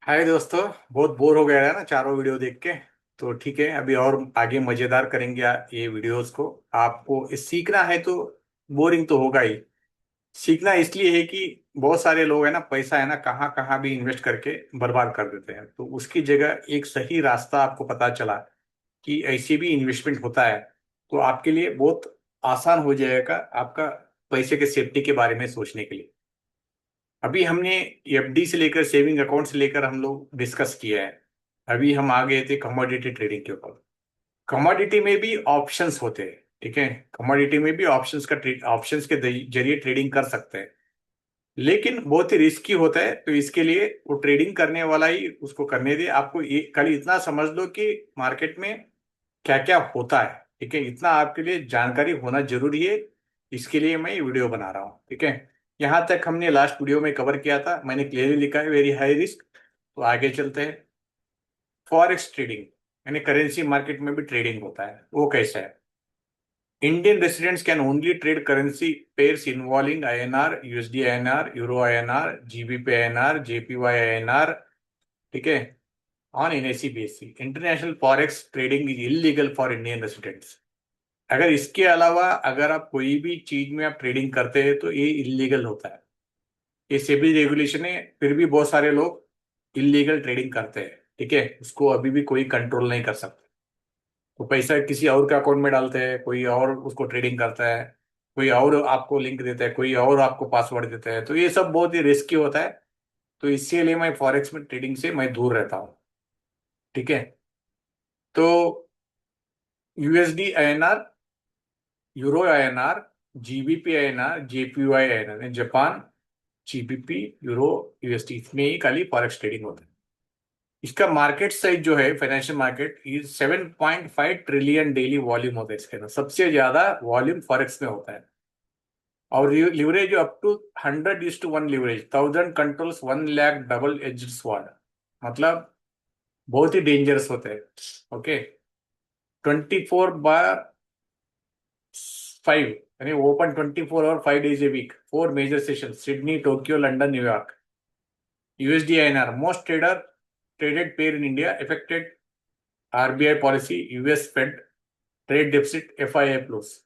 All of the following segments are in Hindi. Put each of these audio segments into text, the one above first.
हाय दोस्तों। बहुत बोर हो गया है ना चारों वीडियो देख के। तो ठीक है, अभी और आगे मजेदार करेंगे ये वीडियोस को। आपको सीखना है तो बोरिंग तो होगा ही। सीखना इसलिए है कि बहुत सारे लोग है ना, पैसा है ना कहाँ कहाँ भी इन्वेस्ट करके बर्बाद कर देते हैं। तो उसकी जगह एक सही रास्ता आपको पता चला कि ऐसे भी इन्वेस्टमेंट होता है, तो आपके लिए बहुत आसान हो जाएगा आपका पैसे के सेफ्टी के बारे में सोचने के लिए। अभी हमने एफडी से लेकर सेविंग अकाउंट से लेकर हम लोग डिस्कस किया है। अभी हम आ गए थे कमोडिटी ट्रेडिंग के ऊपर। कमोडिटी में भी ऑप्शंस होते हैं, ठीक है। कमोडिटी में भी ऑप्शंस के जरिए ट्रेडिंग कर सकते हैं, लेकिन बहुत ही रिस्की होता है। तो इसके लिए वो ट्रेडिंग करने वाला ही उसको करने दे। आपको ये खाली इतना समझ लो कि मार्केट में क्या क्या होता है, ठीक है। इतना आपके लिए जानकारी होना जरूरी है। इसके लिए मैं ये वीडियो बना रहा हूँ, ठीक है। यहाँ तक हमने लास्ट वीडियो में कवर किया था, मैंने क्लियरली लिखा है वेरी हाई रिस्क। तो आगे चलते हैं। फॉरेक्स ट्रेडिंग यानी करेंसी मार्केट में भी ट्रेडिंग होता है, वो कैसा है। Indian residents can only trade currency pairs involving INR, USD INR, euro INR, GBP INR, JPY INR, ठीक है। On NAC basis international forex trading is illegal for Indian residents. अगर इसके अलावा अगर आप कोई भी चीज में आप ट्रेडिंग करते हैं तो ये इलीगल होता है। ये सेबी रेगुलेशन है, फिर भी बहुत सारे लोग इलीगल ट्रेडिंग करते हैं, ठीक है। उसको अभी भी कोई कंट्रोल नहीं कर सकता। तो पैसा किसी और के अकाउंट में डालते हैं, कोई और उसको ट्रेडिंग करता है, कोई और आपको लिंक देता है, कोई और आपको पासवर्ड देता है। तो ये सब बहुत ही रिस्की होता है। तो इसीलिए मैं फॉरेक्स में ट्रेडिंग से मैं दूर रहता हूँ, ठीक है। तो USD INR, euro INR, GBP INR, JPY INR, Japan, GBP, euro, USD, इसमें ही खाली फॉरेक्स ट्रेडिंग होता है। इसका मार्केट साइज जो है, financial market is 7.5 trillion daily volume होता है इसके अंदर। सबसे ज्यादा वॉल्यूम फॉरेक्स में होता है। और leverage up to 100:1 leverage, 1000 controls 1 lakh, double edge sword. मतलब बहुत ही डेंजरस होते हैं, ओके। 24/5 यानी ओपन 24 और 5 days a week, 4 major session, Sydney, Tokyo, London, New York. USD INR most traded pair in India, affected RBI policy, US Fed, trade deficit, FII plus.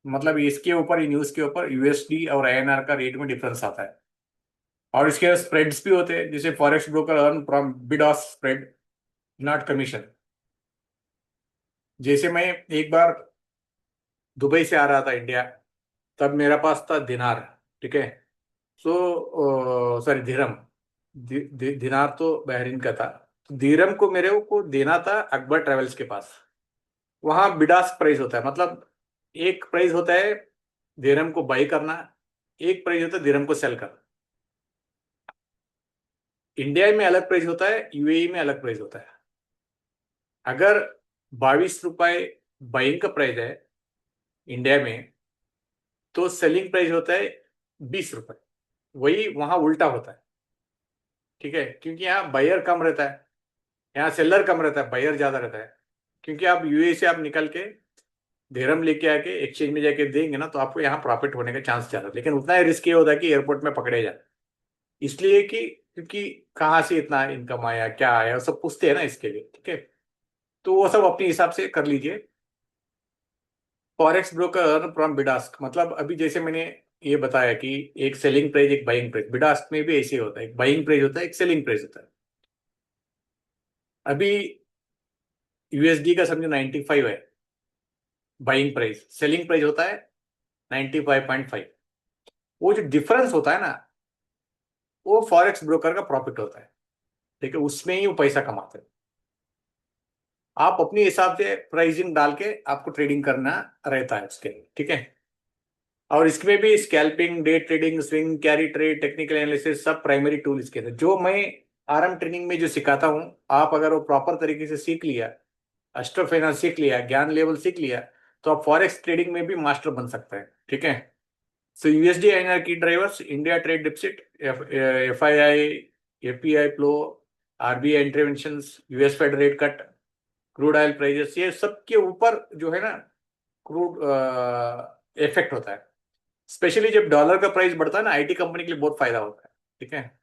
मतलब इसके ऊपर, न्यूज के ऊपर यूएसडी और आईएनआर का रेट में डिफरेंस आता है। और इसके स्प्रेड्स भी होते हैं, जैसे forex broker earn from bid of spread, not commission. जैसे मैं एक बार दुबई से आ रहा था इंडिया, तब मेरा पास था दिनार, ठीक है। सॉरी दिरहम। दिनार तो बहरीन का था। तो दिरहम को मेरे को देना था अकबर ट्रेवल्स के पास। वहां बिडास प्राइस होता है, मतलब एक प्राइस होता है दिरहम को बाई करना, एक प्राइस होता है दिरहम को सेल करना। इंडिया में अलग प्राइस होता है, यूएई में अलग प्राइस होता है। अगर 22 रुपए बाइंग का प्राइस है इंडिया में, तो सेलिंग प्राइस होता है 20 रुपए। वही वहां उल्टा होता है, ठीक है। क्योंकि यहाँ बायर कम रहता है, यहाँ सेलर कम रहता है, बायर ज्यादा रहता है। क्योंकि आप यूएई से आप निकल के धीरम लेके आके एक्सचेंज में जाके देंगे ना, तो आपको यहाँ प्रॉफिट होने का चांस ज्यादा है। लेकिन उतना ही रिस्क ये होता है कि एयरपोर्ट में पकड़े जाए। इसलिए कि क्योंकि कहाँ से इतना इनकम आया, क्या आया, वो सब पूछते हैं ना इसके लिए, ठीक है। तो वो सब अपने हिसाब से कर लीजिए। फॉरेक्स ब्रोकर अर्न फ्रॉम बिडास्क, मतलब अभी जैसे मैंने ये बताया कि एक सेलिंग प्राइस एक बाइंग प्राइस, बिडास्क में भी ऐसे ही होता है, एक बाइंग प्राइस होता है, एक सेलिंग प्राइस होता है। अभी यूएसडी का समझो 95 है बाइंग प्राइस, सेलिंग प्राइस होता है 95.5। वो जो डिफरेंस होता है ना, वो फॉरेक्स ब्रोकर का प्रॉफिट होता है, ठीक है। उसमें ही वो पैसा कमाते हैं। आप अपने हिसाब से प्राइसिंग डाल के आपको ट्रेडिंग करना रहता है उसके लिए, ठीक है। और इसमें भी scalping, day trading, swing, carry trade, technical analysis, सब प्राइमरी टूल इसके अंदर। जो मैं आरएम ट्रेनिंग में जो सिखाता हूँ, आप अगर वो प्रॉपर तरीके से सीख लिया, अस्ट्रो फाइनेंस सीख लिया, ज्ञान लेवल सीख लिया, तो आप फॉरेक्स ट्रेडिंग में भी मास्टर बन सकते हैं, ठीक है। सो यूएसडी आईएनआर की drivers, India trade deficit, FII, API flow, RBI intervention, US Fed rate cut, crude oil prices, ये सबके ऊपर जो है ना क्रूड इफेक्ट होता है। स्पेशली जब डॉलर का प्राइस बढ़ता है ना, आईटी कंपनी के लिए बहुत फायदा होता है, ठीक है।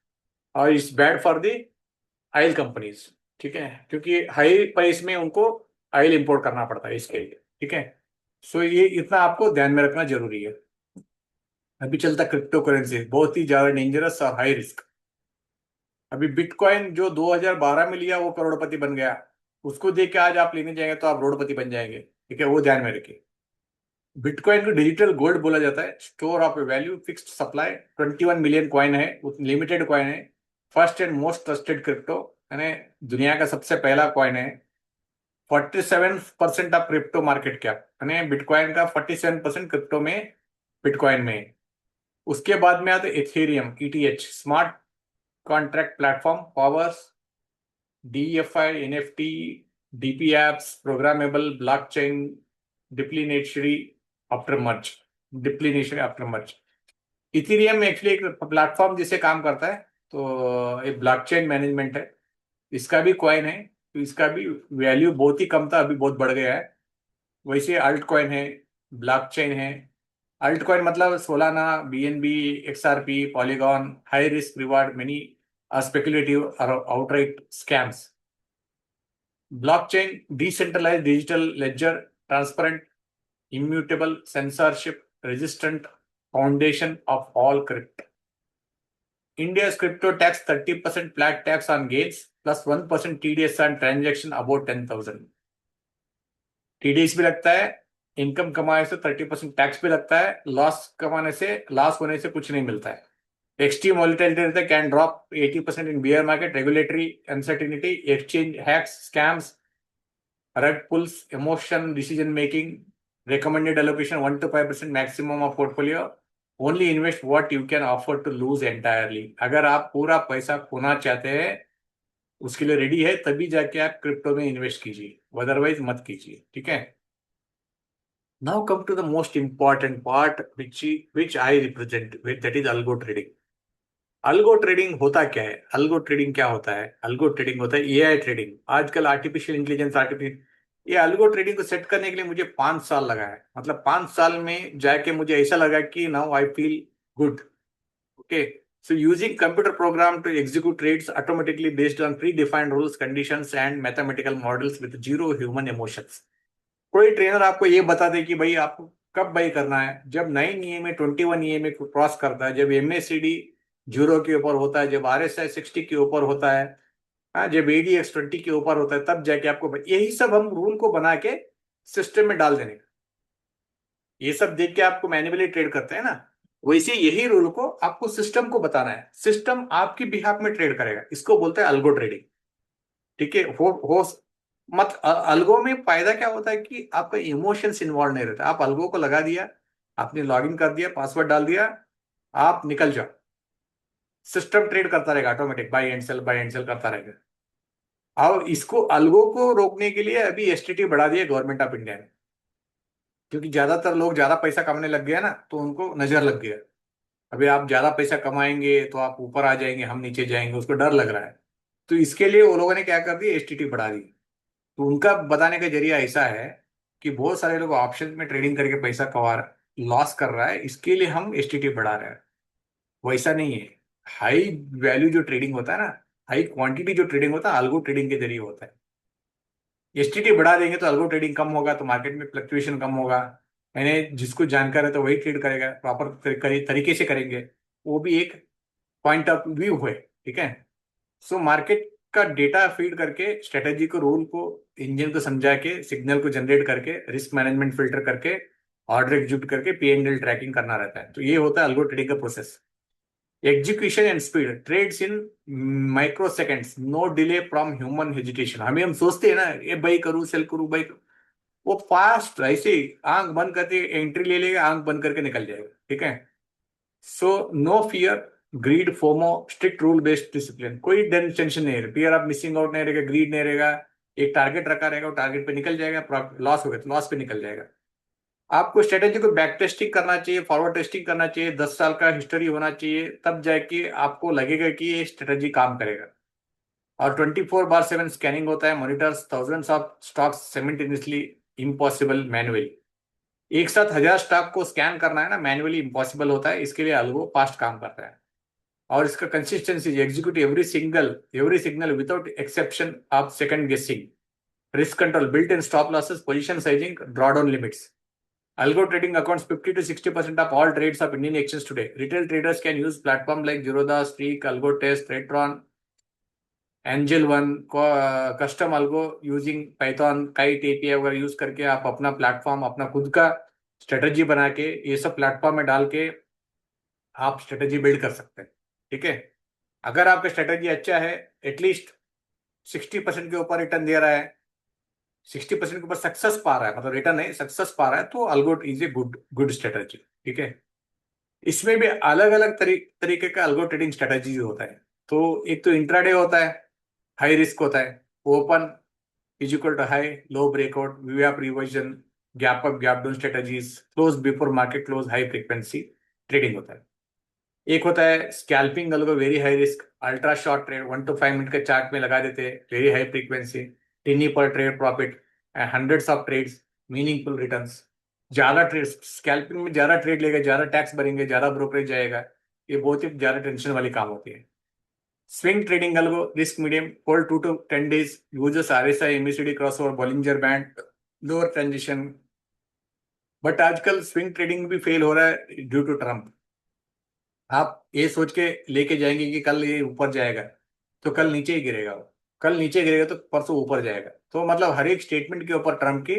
और it's bad for the oil companies, ठीक है, क्योंकि हाई प्राइस में उनको ऑयल इंपोर्ट करना पड़ता है इसके लिए, ठीक है। सो ये इतना आपको ध्यान में रखना जरूरी है। अभी चलता क्रिप्टो करेंसी बहुत ही ज्यादा डेंजरस और हाई रिस्क। अभी बिटकॉइन जो 2012 में लिया वो करोड़पति बन गया, उसको देख के आज आप लेने जाएंगे तो आप रोडपति बन जाएंगे, ठीक है, वो ध्यान में रखिए। बिटकॉइन को डिजिटल गोल्ड बोला जाता है, store of value, fixed supply. 21 million coin है, लिमिटेड कॉइन है, first and most trusted crypto, यानी दुनिया का सबसे पहला कॉइन है। 47% ऑफ क्रिप्टो मार्केट कैप, यानी बिटकॉइन का 47% क्रिप्टो में, बिटकॉइन में है। उसके बाद में आता है Ethereum, ETH, smart contract platform, powers, DeFi, NFT, DP apps, programmable blockchain, deflationary after merge, deflation after merge. Ethereum actually एक प्लेटफॉर्म जिसे काम करता है, तो एक ब्लॉकचेन मैनेजमेंट है। इसका भी कॉइन है, तो इसका भी वैल्यू बहुत ही कम था, अभी बहुत बढ़ गया है। वैसे अल्ट कॉइन है, ब्लॉकचेन है। अल्ट कॉइन मतलब Solana, BNB, XRP, Polygon, high risk reward, many speculative और outright scams. Blockchain, decentralized digital ledger, transparent, immutable, censorship resistant, foundation of all crypto. India's crypto tax 30% flat tax on gains plus 1% TDS on transaction above 10,000. TDS भी लगता है, इनकम कमाने से 30% टैक्स भी लगता है, लॉस कमाने से, लॉस होने से कुछ नहीं मिलता है। एक्सट्रीम वॉलेटिलिटी रहता है, can drop 80% in beer market, regulatory uncertainty, exchange hacks, scams, rug pulls, emotion, decision making, recommended allocation 1 to 5% maximum of portfolio. Only invest what you can afford to lose entirely. अगर आप पूरा पैसा खोना चाहते हैं, उसके लिए रेडी है, तभी जाके आप क्रिप्टो में इन्वेस्ट कीजिए, अदरवाइज मत कीजिए, ठीक है। Now come to the most important part which I represent, that is algo trading. Algo trading होता क्या है? अल्गो ट्रेडिंग क्या होता है? अल्गो ट्रेडिंग होता है एआई ट्रेडिंग। आजकल आर्टिफिशियल इंटेलिजेंस, आर्टिफिशियल, ये अल्गो ट्रेडिंग को सेट करने के लिए मुझे 5 साल लगा है। मतलब 5 साल में जाके मुझे ऐसा लगा कि now I feel good. Okay, so using computer program to execute trades automatically based on predefined rules, conditions and mathematical models with zero human emotions. कोई ट्रेनर आपको ये बता दे कि भाई आपको कब बाई करना है, जब 9 EMA 21 EMA को क्रॉस करता है, जब MACD 0 के ऊपर होता है, जब RSI 60 के ऊपर होता है, हाँ, जब ADX 20 के ऊपर होता है, तब जाके आपको यही सब हम रूल को बना के सिस्टम में डाल देने का। ये सब देख के आपको मैन्युअली ट्रेड करते हैं ना, वैसे यही रूल को आपको सिस्टम को बताना है, सिस्टम आपकी बिहाफ में ट्रेड करेगा, इसको बोलते हैं अल्गो ट्रेडिंग, ठीक है। हो अल्गो में फायदा क्या होता है कि आपका इमोशंस इन्वॉल्व नहीं रहता। आप अल्गो को लगा दिया, आपने लॉगिन कर दिया, पासवर्ड डाल दिया, आप निकल जाओ, सिस्टम ट्रेड करता रहेगा, ऑटोमेटिक बाय एंड सेल करता रहेगा। अब इसको अल्गो को रोकने के लिए अभी एसटीटी बढ़ा दिया गवर्नमेंट ऑफ इंडिया ने, क्योंकि ज्यादातर लोग ज्यादा पैसा कमाने लग गया ना, तो उनको नजर लग गया। अभी आप ज्यादा पैसा कमाएंगे तो आप ऊपर आ जाएंगे, हम नीचे जाएंगे, उसको डर लग रहा है। तो इसके लिए वो लोगों ने क्या कर दिया, एसटीटी बढ़ा दी। तो उनका बताने का जरिया ऐसा है कि बहुत सारे लोग ऑप्शन में ट्रेडिंग करके पैसा कमा लॉस कर रहा है, इसके लिए हम एसटीटी बढ़ा रहे हैं। वैसा नहीं है। हाई वैल्यू जो ट्रेडिंग होता है ना, हाई क्वांटिटी जो ट्रेडिंग होता है, अल्गो ट्रेडिंग के जरिए होता है। एसटीटी बढ़ा देंगे तो अल्गो ट्रेडिंग कम होगा, तो मार्केट में फ्लक्चुएशन कम होगा, यानी जिसको जानकार है तो वही ट्रेड करेगा, प्रॉपर तरीके से करेंगे। वो भी एक पॉइंट ऑफ व्यू है, ठीक है। सो मार्केट का डेटा फीड करके, स्ट्रेटेजी को, रूल को, इंजन को समझा के, सिग्नल को जनरेट करके, रिस्क मैनेजमेंट फिल्टर करके, ऑर्डर एग्जीक्यूट करके, P&L ट्रैकिंग करना रहता है। तो ये होता है अल्गो ट्रेडिंग का process. Execution and speed, trades in microseconds, no delay from human hesitation. हम सोचते हैं ना, ये बाई करूँ, सेल करूँ, बाई, वो फास्ट ऐसे ही आंख बंद करके एंट्री ले लेगा, आंख बंद करके निकल जाएगा, ठीक है। So no fear, greed, FOMO, strict rule based discipline, कोई टेंशन नहीं रहेगा, फियर ऑफ मिसिंग आउट नहीं रहेगा, ग्रीड नहीं रहेगा। एक टारगेट रखा रहेगा, वो टारगेट पे निकल जाएगा, लॉस हो गया तो लॉस पे निकल जाएगा। आपको स्ट्रेटेजी को बैक टेस्टिंग करना चाहिए, फॉरवर्ड टेस्टिंग करना चाहिए, 10 साल का हिस्ट्री होना चाहिए, तब जाके आपको लगेगा कि ये स्ट्रेटेजी काम करेगा। और 24/7 स्कैनिंग होता है, monitors thousands of stocks simultaneously, impossible manually. एक साथ 1000 स्टॉक को स्कैन करना है ना, मैन्युअली इम्पॉसिबल होता है, इसके लिए अल्गो फास्ट काम करता है। और इसका consistency execute every signal without exception of second गेसिंग, risk control, built-in stop losses, position sizing, drawdown limits. Algo trading accounts 50 to 60% of all trades of Indian exchanges today. Retail traders can use platforms like Zerodha, Streak, Algo Test, Tradetron, Angel One, custom algo using Python, Kite API वगैरह यूज करके आप अपना प्लेटफॉर्म, अपना खुद का स्ट्रेटजी बना के ये सब प्लेटफॉर्म में डाल के आप स्ट्रेटजी बिल्ड कर सकते हैं। ठीक है, अगर आपका स्ट्रेटजी अच्छा है, एटलीस्ट 60% के ऊपर रिटर्न दे रहा है, 60% के ऊपर सक्सेस पा रहा है, मतलब रिटर्न नहीं सक्सेस पा रहा है, तो algo is a good good strategy. ठीक है, इसमें भी अलग अलग तरीके का अल्गो ट्रेडिंग स्ट्रेटजी होता है। तो एक तो इंट्राडे होता है, हाई रिस्क होता है, open is equal to high, low breakout, VIP reversion, gap up gap down strategies, close before market close, high frequency trading होता है। एक होता है scalping algo, very high risk, ultra short trade, 1 to 5 minute के चार्ट में लगा देते हैं, very high frequency, tiny per trade profit, hundreds of trades, meaningful returns. ज्यादा ट्रेड, स्कैल्पिंग में ज्यादा ट्रेड लेगा, ज्यादा टैक्स भरेंगे, ज्यादा ब्रोकरेज जाएगा, ये बहुत ही ज्यादा टेंशन वाली काम होती है। Swing trading algo, risk medium, hold 2 to 10 days, users RSI MACD crossover, Bollinger band, lower transition. But आजकल स्विंग ट्रेडिंग भी फेल हो रहा है ड्यू टू ट्रम्प। आप ये सोच के लेके जाएंगे कि कल ये ऊपर जाएगा, तो कल नीचे ही गिरेगा वो, कल नीचे गिरेगा तो परसों ऊपर जाएगा। तो मतलब हर एक स्टेटमेंट के ऊपर ट्रम्प के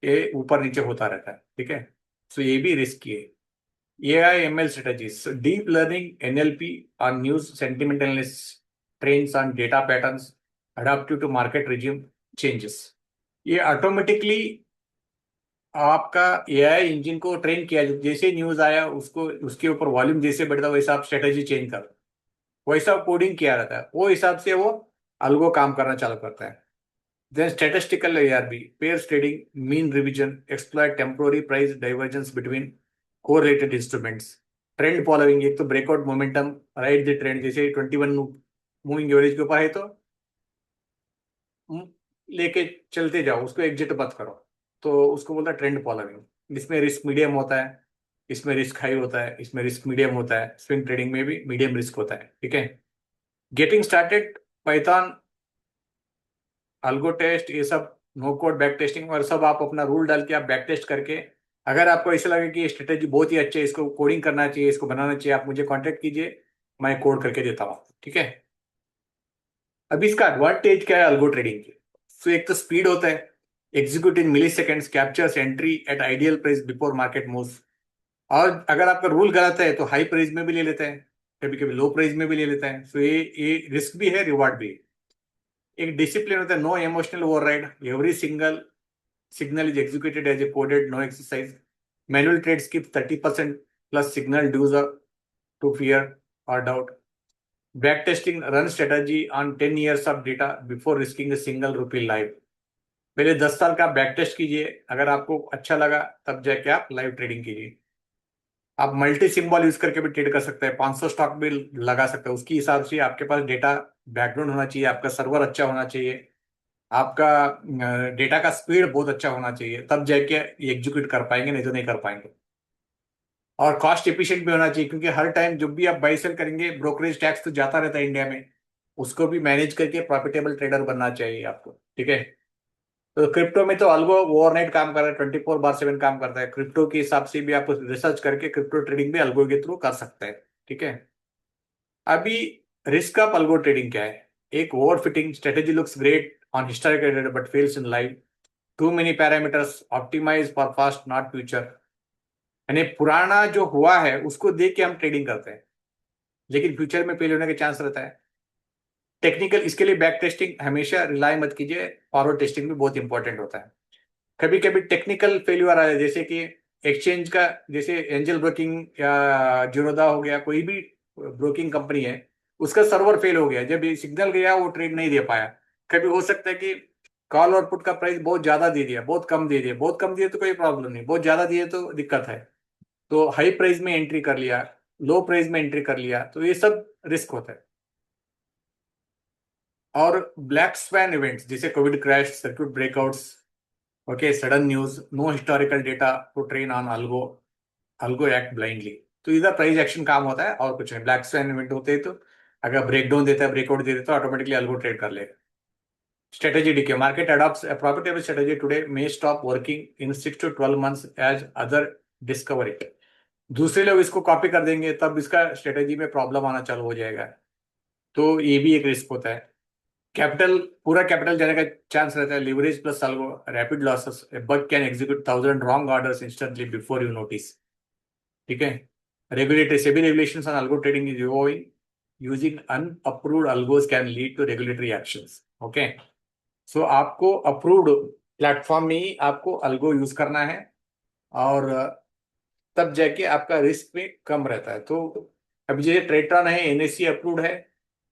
ये ऊपर नीचे होता रहता है। ठीक है, सो ये भी रिस्की है। AI ML strategies, so deep learning NLP on news sentiment analysis, trains on data patterns adaptive to market regime changes। ये ऑटोमेटिकली आपका AI इंजन को ट्रेन किया, जैसे न्यूज आया उसको, उसके ऊपर वॉल्यूम जैसे बढ़ता वैसा आप स्ट्रेटेजी चेंज कर, वैसा कोडिंग किया रहता है, वो हिसाब से वो अल्गो काम करना चालू करता है। Then statistical ARB, pairs trading, mean reversion, exploit temporary price divergence between correlated instruments, trend following, एक तो breakout momentum, ride the trend, जैसे 21 मूविंग एवरेज के ऊपर है तो लेके चलते जाओ, उसको एग्जिट मत करो, तो उसको बोलता है ट्रेंड फॉलोइंग। इसमें रिस्क मीडियम होता है, इसमें रिस्क हाई होता है, इसमें रिस्क मीडियम होता है, स्विंग ट्रेडिंग में भी मीडियम रिस्क होता है। ठीक है, getting started, Python, algo test, ये सब नो कोड बैक टेस्टिंग और सब आप अपना रूल डाल के आप बैक टेस्ट करके, अगर आपको ऐसा लगे कि ये स्ट्रेटेजी बहुत ही अच्छी है, इसको कोडिंग करना चाहिए, इसको बनाना चाहिए, आप मुझे कांटेक्ट कीजिए, मैं कोड करके देता हूँ। ठीक है, अभी इसका एडवांटेज क्या है अल्गो ट्रेडिंग के? तो एक तो स्पीड होता है, execute in milliseconds, captures entry at ideal price before market moves. और अगर आपका रूल गलत है तो हाई प्राइस में भी ले लेता है, कभी कभी लो प्राइस में भी ले लेता है। सो ये रिस्क भी है, रिवार्ड भी है। एक डिसिप्लिन होता है, no emotional override, every single signal is executed as a coded no exercise, manual trade skips 30% plus signal dues to fear or doubt, backtesting run strategy on 10 years of data before risking a single rupee live। पहले 10 साल का बैक टेस्ट कीजिए, अगर आपको अच्छा लगा तब जाके आप लाइव ट्रेडिंग कीजिए। आप मल्टी सिंबल यूज करके भी ट्रेड कर सकते हैं, 500 स्टॉक भी लगा सकते हैं, उसके हिसाब से आपके पास डेटा बैकग्राउंड होना चाहिए, आपका सर्वर अच्छा होना चाहिए, आपका डेटा का स्पीड बहुत अच्छा होना चाहिए, तब जाके ये एग्जीक्यूट कर पाएंगे, नहीं तो नहीं कर पाएंगे। और कॉस्ट एफिशिएंट भी होना चाहिए, क्योंकि हर टाइम जब भी आप बाई सेल करेंगे ब्रोकरेज टैक्स तो जाता रहता है इंडिया में, उसको भी मैनेज करके प्रॉफिटेबल ट्रेडर बनना चाहिए आपको। ठीक है, तो क्रिप्टो में तो अल्गो ओवरनाइट काम कर रहा है, 24/7 काम करता है, क्रिप्टो के हिसाब से भी आप रिसर्च करके क्रिप्टो ट्रेडिंग भी अल्गो के थ्रू कर सकते हैं। ठीक है, अभी रिस्क ऑफ अल्गो ट्रेडिंग क्या है? एक overfitting, strategy looks great on historical data but fails in live, too many parameters, optimise for past not future. यानी पुराना जो हुआ है उसको देख के हम ट्रेडिंग करते हैं, लेकिन फ्यूचर में फेल होने का चांस रहता है। टेक्निकल, इसके लिए बैक टेस्टिंग हमेशा रिलाई मत कीजिए, फॉरवर्ड टेस्टिंग भी बहुत इंपॉर्टेंट होता है। कभी कभी टेक्निकल फेल्यूर आ रहा है, जैसे कि एक्सचेंज का, जैसे एंजल ब्रोकिंग या जीरोधा हो गया, कोई भी ब्रोकिंग कंपनी है, उसका सर्वर फेल हो गया, जब ये सिग्नल गया वो ट्रेड नहीं दे पाया। कभी हो सकता है कि कॉल और पुट का प्राइस बहुत ज्यादा दे दिया, बहुत कम दे दिया, बहुत कम दिए तो कोई प्रॉब्लम नहीं, बहुत ज्यादा दिए तो दिक्कत है। तो हाई प्राइस में एंट्री कर लिया, लो प्राइस में एंट्री कर लिया, तो ये सब रिस्क होता है। और ब्लैक स्वैन इवेंट्स जैसे Covid crash, circuit breakouts, okay, sudden news, no historical data to train on algo, algo act blindly. तो इधर प्राइस एक्शन काम होता है और कुछ नहीं। ब्लैक स्वैन इवेंट होते हैं तो अगर ब्रेकडाउन देता है, ब्रेकआउट दे देता है, तो ऑटोमेटिकली अल्गो ट्रेड कर लेगा। Strategy decay. Market adopts a profitable strategy today may stop working in 6 to 12 months as other discover it. दूसरे लोग इसको कॉपी कर देंगे तब इसका स्ट्रेटेजी में प्रॉब्लम आना चालू हो जाएगा। तो ये भी एक रिस्क होता है। कैपिटल, पूरा कैपिटल जाने का चांस रहता है। Leverage plus algo, rapid losses, bug can execute 1,000 wrong orders instantly before you notice. ठीक है। Regulatory SEBI regulations on algo trading is evolving, using unapproved algos can lead to regulatory actions. Okay. So आपको अप्रूव्ड प्लेटफॉर्म में ही आपको अल्गो यूज करना है, और तब जाके आपका रिस्क भी कम रहता है। तो अभी जैसे ट्रेटन है, एनएससी अप्रूव्ड है,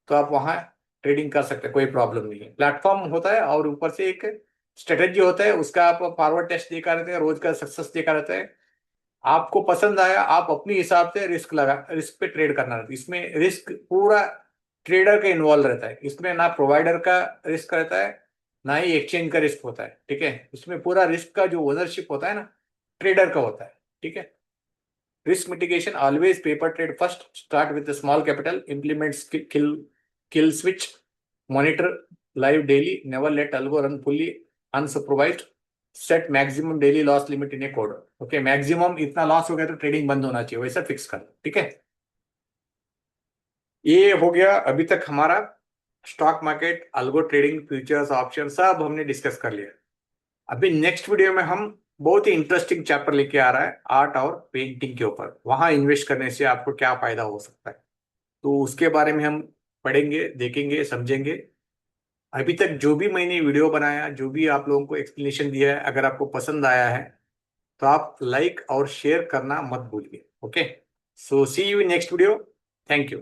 तो आप वहाँ ट्रेडिंग कर सकते हैं, कोई प्रॉब्लम नहीं है। प्लेटफॉर्म होता है और ऊपर से एक स्ट्रेटेजी होता है, उसका आप फॉरवर्ड टेस्ट देखा रहते हैं, रोज का सक्सेस देखा रहता है। आपको पसंद आया, आप अपने हिसाब से रिस्क पे ट्रेड करना रहता है। इसमें रिस्क पूरा ट्रेडर का इन्वॉल्व रहता है, इसमें ना प्रोवाइडर का रिस्क रहता है, ना ही एक्सचेंज का रिस्क होता है। ठीक है। इसमें पूरा रिस्क का जो ओनरशिप होता है ना, ट्रेडर का होता है। ठीक है। Risk mitigation, always paper trade first, start with small capital, implement kill switch, monitor live daily, never let algo run fully unsupervised, set maximum daily loss limit in a code. Okay, maximum इतना लॉस हो गया तो ट्रेडिंग बंद होना चाहिए, वैसा फिक्स कर। ठीक है। ये हो गया अभी तक हमारा stock market, algo trading, futures, option सब हमने डिस्कस कर लिया। अभी नेक्स्ट वीडियो में हम बहुत ही इंटरेस्टिंग चैप्टर लेके आ रहा है, आर्ट और पेंटिंग के ऊपर। वहां इन्वेस्ट करने से आपको क्या फायदा हो सकता है, तो उसके बारे में हम पढ़ेंगे, देखेंगे, समझेंगे। अभी तक जो भी मैंने वीडियो बनाया, जो भी आप लोगों को एक्सप्लेनेशन दिया है, अगर आपको पसंद आया है तो आप लाइक और शेयर करना मत भूलिए। Okay. So see you in next video. Thank you.